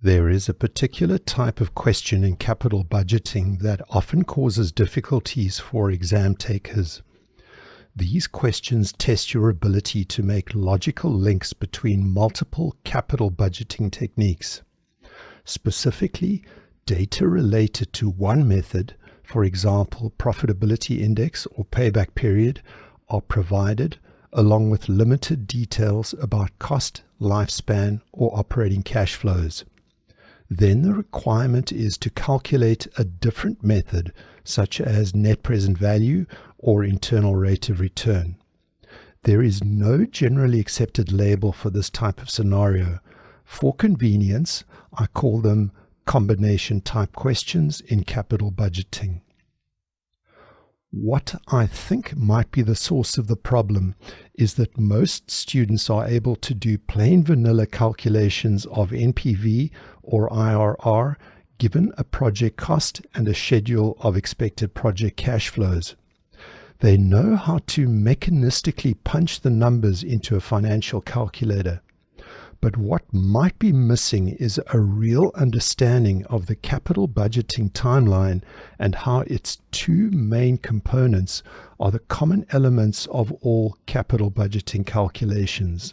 There is a particular type of question in capital budgeting that often causes difficulties for exam takers. These questions test your ability to make logical links between multiple capital budgeting techniques. Specifically, data related to one method, for example, profitability index or payback period, are provided along with limited details about cost, lifespan, or operating cash flows. Then the requirement is to calculate a different method, such as net present value or internal rate of return. There is no generally accepted label for this type of scenario. For convenience, I call them combination type questions in capital budgeting. What I think might be the source of the problem is that most students are able to do plain vanilla calculations of NPV or IRR given a project cost and a schedule of expected project cash flows. They know how to mechanistically punch the numbers into a financial calculator. But what might be missing is a real understanding of the capital budgeting timeline and how its two main components are the common elements of all capital budgeting calculations.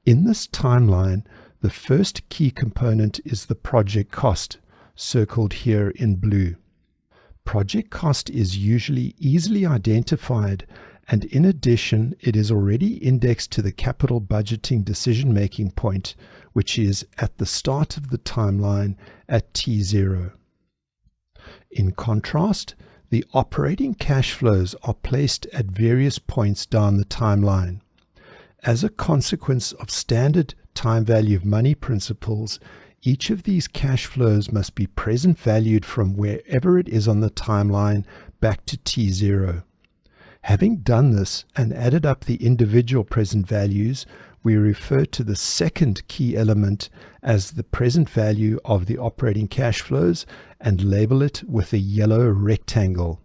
In this timeline, the first key component is the project cost, circled here in blue. Project cost is usually easily identified, and in addition, it is already indexed to the capital budgeting decision-making point, which is at the start of the timeline at T0. In contrast, the operating cash flows are placed at various points down the timeline. As a consequence of standard time value of money principles, each of these cash flows must be present valued from wherever it is on the timeline back to T0. Having done this and added up the individual present values, we refer to the second key element as the present value of the operating cash flows and label it with a yellow rectangle.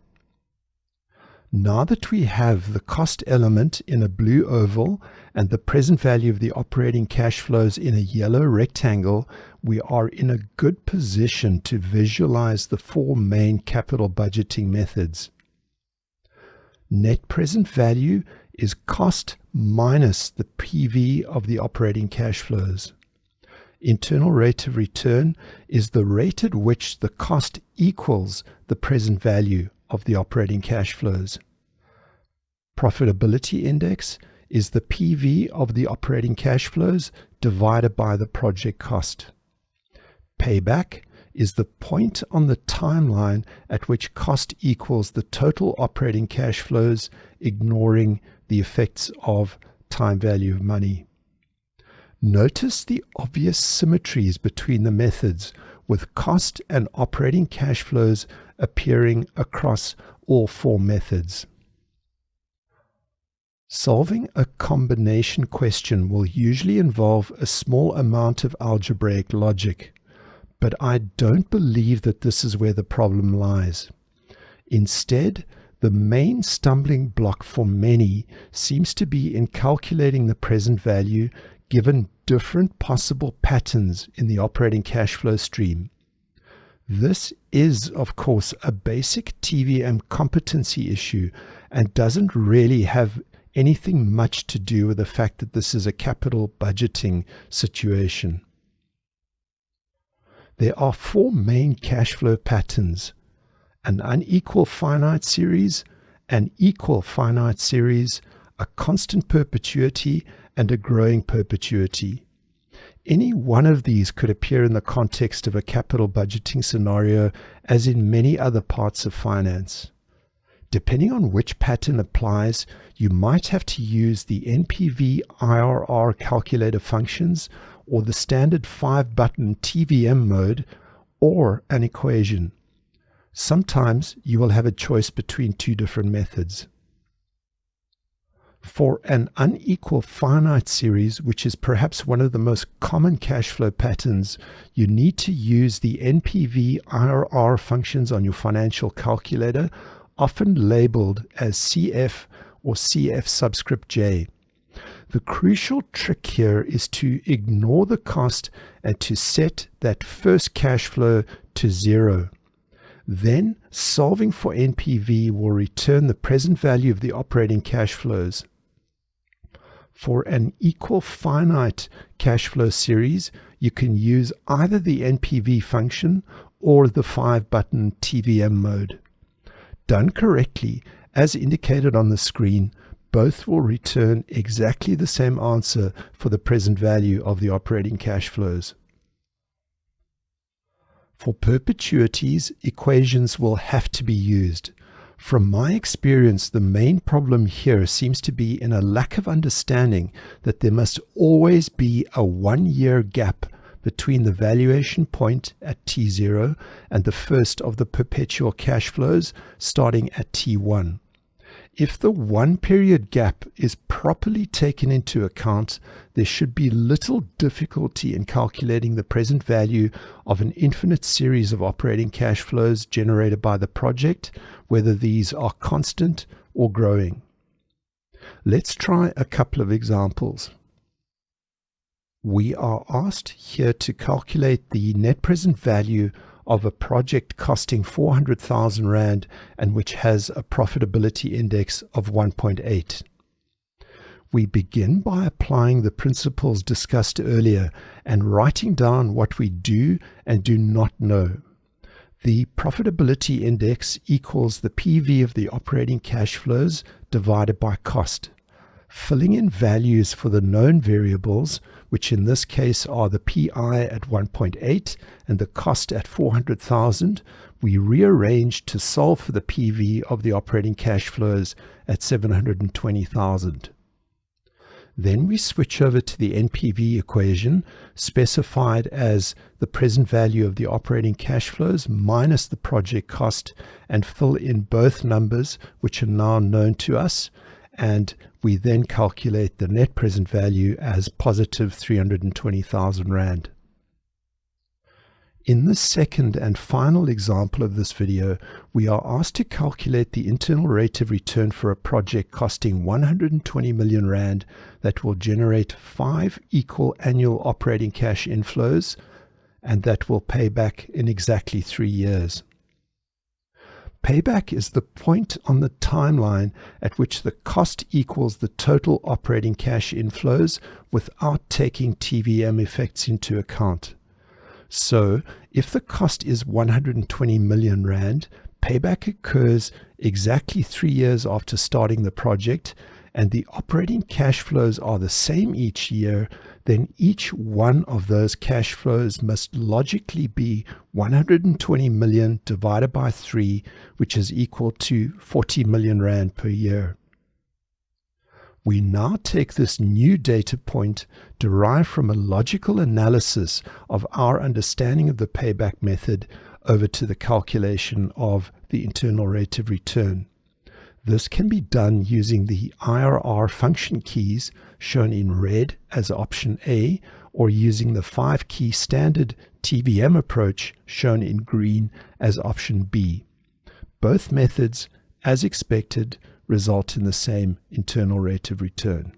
Now that we have the cost element in a blue oval and the present value of the operating cash flows in a yellow rectangle, we are in a good position to visualize the four main capital budgeting methods. Net present value is cost minus the PV of the operating cash flows. Internal rate of return is the rate at which the cost equals the present value of the operating cash flows. Profitability index is the PV of the operating cash flows divided by the project cost. Payback is the point on the timeline at which cost equals the total operating cash flows, ignoring the effects of time value of money. Notice the obvious symmetries between the methods, with cost and operating cash flows appearing across all four methods. Solving a combination question will usually involve a small amount of algebraic logic, but I don't believe that this is where the problem lies. Instead, the main stumbling block for many seems to be in calculating the present value given different possible patterns in the operating cash flow stream. This is, of course, a basic TVM competency issue and doesn't really have anything much to do with the fact that this is a capital budgeting situation. There are four main cash flow patterns: an unequal finite series, an equal finite series, a constant perpetuity, and a growing perpetuity. Any one of these could appear in the context of a capital budgeting scenario, as in many other parts of finance. Depending on which pattern applies, you might have to use the NPV IRR calculator functions or the standard 5-button TVM mode, or an equation. Sometimes you will have a choice between two different methods. For an unequal finite series, which is perhaps one of the most common cash flow patterns, you need to use the NPV IRR functions on your financial calculator, often labeled as CF or CF subscript J. The crucial trick here is to ignore the cost and to set that first cash flow to 0. Then, solving for NPV will return the present value of the operating cash flows. For an equal finite cash flow series, you can use either the NPV function or the 5-button TVM mode. Done correctly, as indicated on the screen, both will return exactly the same answer for the present value of the operating cash flows. For perpetuities, equations will have to be used. From my experience, the main problem here seems to be in a lack of understanding that there must always be a 1-year gap between the valuation point at T0 and the first of the perpetual cash flows starting at T1. If the 1-period gap is properly taken into account, there should be little difficulty in calculating the present value of an infinite series of operating cash flows generated by the project, whether these are constant or growing. Let's try a couple of examples. We are asked here to calculate the net present value of a project costing 400,000 Rand and which has a profitability index of 1.8. We begin by applying the principles discussed earlier and writing down what we do and do not know. The profitability index equals the PV of the operating cash flows divided by cost. Filling in values for the known variables, which in this case are the PI at 1.8 and the cost at 400,000, we rearrange to solve for the PV of the operating cash flows at 720,000. Then we switch over to the NPV equation, specified as the present value of the operating cash flows minus the project cost, and fill in both numbers, which are now known to us, and we then calculate the net present value as positive 320,000 Rand. In the second and final example of this video, we are asked to calculate the internal rate of return for a project costing 120 million Rand that will generate 5 equal annual operating cash inflows and that will pay back in exactly 3 years. Payback is the point on the timeline at which the cost equals the total operating cash inflows without taking TVM effects into account. So, if the cost is 120 million Rand, payback occurs exactly 3 years after starting the project, and the operating cash flows are the same each year, then each one of those cash flows must logically be 120 million divided by 3, which is equal to 40 million Rand per year. We now take this new data point derived from a logical analysis of our understanding of the payback method over to the calculation of the internal rate of return. This can be done using the IRR function keys shown in red as option A, or using the 5-key standard TVM approach shown in green as option B. Both methods, as expected, result in the same internal rate of return.